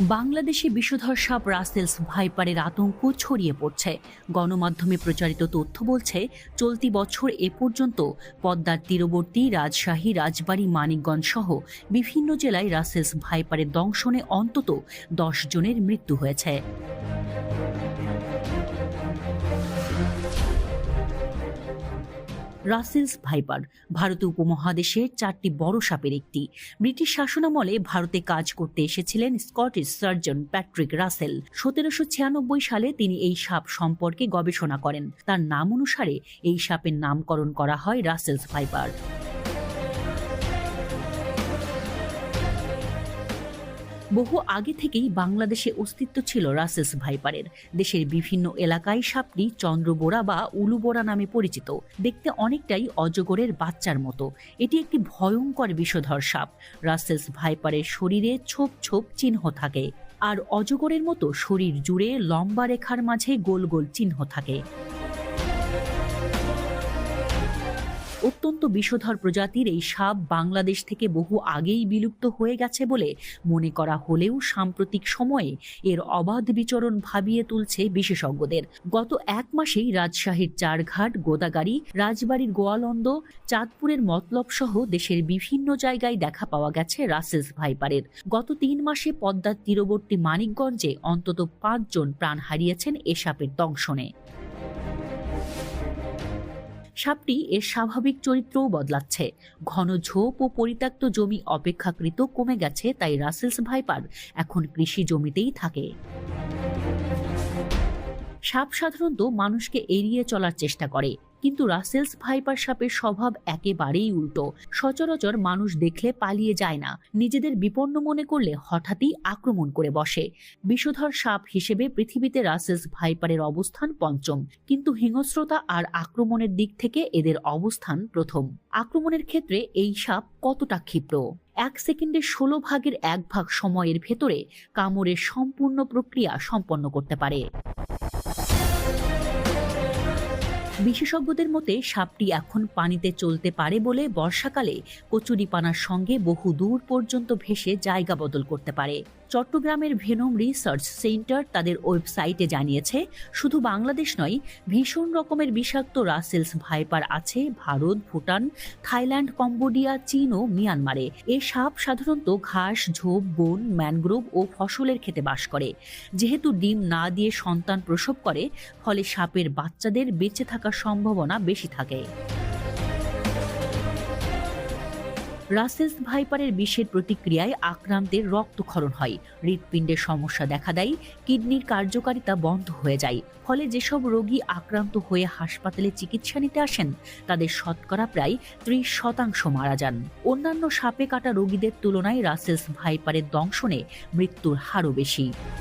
বাংলাদেশে বিষধর সাপ রাসেলস ভাইপারের আতঙ্ক ছড়িয়ে পড়ছে। গণমাধ্যমে প্রচারিত তথ্য বলছে, চলতি বছর এ পর্যন্ত পদ্মার তীরবর্তী রাজশাহী, রাজবাড়ী, মানিকগঞ্জ সহ বিভিন্ন জেলায় রাসেলস ভাইপারের দংশনে অন্তত 10 জনের মৃত্যু হয়েছে। রাসেলস ভাইপার ভারতীয় উপমহাদেশের 4টি বড় সাপের একটি। ব্রিটিশ শাসনামলে ভারতে কাজ করতে এসেছিলেন স্কটিশ সার্জন প্যাট্রিক রাসেল। 1796 সালে তিনি এই সাপ সম্পর্কে গবেষণা করেন। তার নাম অনুসারে এই সাপের নামকরণ করা হয় রাসেলস ভাইপার। বহু আগে থেকেই বাংলাদেশে অস্তিত্ব ছিল রাসেলস ভাইপারের। দেশের বিভিন্ন এলাকায় সাপটি চন্দ্রবোরা বা উলুবোরা নামে পরিচিত। দেখতে অনেকটাই অজগরের বাচ্চার মতো। এটি একটি ভয়ঙ্কর বিষধর সাপ। রাসেলস ভাইপারের শরীরে ছোপ ছোপ চিহ্ন থাকে, আর অজগরের মতো শরীর জুড়ে লম্বা রেখার মাঝে গোল গোল চিহ্ন থাকে। অত্যন্ত বিষধর প্রজাতির এই সাপ বাংলাদেশ থেকে বহু আগেই বিলুপ্ত হয়ে গেছে বলে মনে করা হলেও সাম্প্রতিক সময়ে এর অবাধ বিচরণ ভাবিয়ে তুলছে বিশেষজ্ঞদের। গত এক মাসেই রাজশাহীর চারঘাট, গোদাগাড়ী, রাজবাড়ীর গোয়ালন্দ, চাঁদপুরের মতলব সহ দেশের বিভিন্ন জায়গায় দেখা পাওয়া গেছে রাসেলস ভাইপারের। গত 3 মাসে পদ্মার তীরবর্তী মানিকগঞ্জে অন্তত 5 জন প্রাণ হারিয়েছেন এ সাপের দংশনে। সাপটি এর স্বাভাবিক চরিত্রও বদলাচ্ছে। ঘন ঝোপ ও পরিত্যক্ত জমি অপেক্ষাকৃত কমে গেছে, তাই রাসেলস ভাইপার এখন কৃষি জমিতেই থাকে। সাপ সাধারণত মানুষকে এড়িয়ে চলার চেষ্টা করে, কিন্তু রাসেলস ভাইপার সাপের স্বভাব একেবারেই উল্টো। সচরাচর মানুষ দেখলে পালিয়ে যায় না, নিজেদের বিপন্ন মনে করলে হঠাৎই আক্রমণ করে বসে। বিষধর সাপ হিসেবে পৃথিবীতে রাসেলস ভাইপারের অবস্থান 5ম, কিন্তু হিংস্রতা আর আক্রমণের দিক থেকে এদের অবস্থান 1ম। আক্রমণের ক্ষেত্রে এই সাপ কতটা ক্ষিপ্র! 1 সেকেন্ডের 16 ভাগের 1 ভাগ সময়ের ভেতরে কামড়ের সম্পূর্ণ প্রক্রিয়া সম্পন্ন করতে পারে। বিশেষজ্ঞদের মতে সাপটি এখন পানিতে চলতে পারে বলে বর্ষাকালে কচুরিপানার সঙ্গে বহু দূর পর্যন্ত ভেসে জায়গা বদল করতে পারে। চট্টগ্রামের ভেনম রিসার্চ সেন্টার তাদের ওয়েবসাইটে জানিয়েছে, শুধু বাংলাদেশ নয়, ভীষণ রকমের বিষাক্ত রাসেলস ভাইপার আছে ভারত, ভুটান, থাইল্যান্ড, কম্বোডিয়া, চীন ও মিয়ানমারে। এ সাপ সাধারণত ঘাস, ঝোপ, বন, ম্যানগ্রোভ ও ফসলের খেতে বাস করে। যেহেতু ডিম না দিয়ে সন্তান প্রসব করে, ফলে সাপের বাচ্চাদের বেঁচে থাকার সম্ভাবনা বেশি থাকে। রাসেলস ভাইপারের বিষের প্রতিক্রিয়ায় আক্রান্তের রক্তক্ষরণ হয়, হৃৎপিণ্ডের সমস্যা দেখা দেয়, কিডনির কার্যকারিতা বন্ধ হয়ে যায়। ফলে যেসব রোগী আক্রান্ত হয়ে হাসপাতালে চিকিৎসা নিতে আসেন, তাদের শতকরা প্রায় 30% মারা যান। অন্যান্য সাপে কাটা রোগীদের তুলনায় রাসেলস ভাইপারের দংশনে মৃত্যুর হারও বেশি।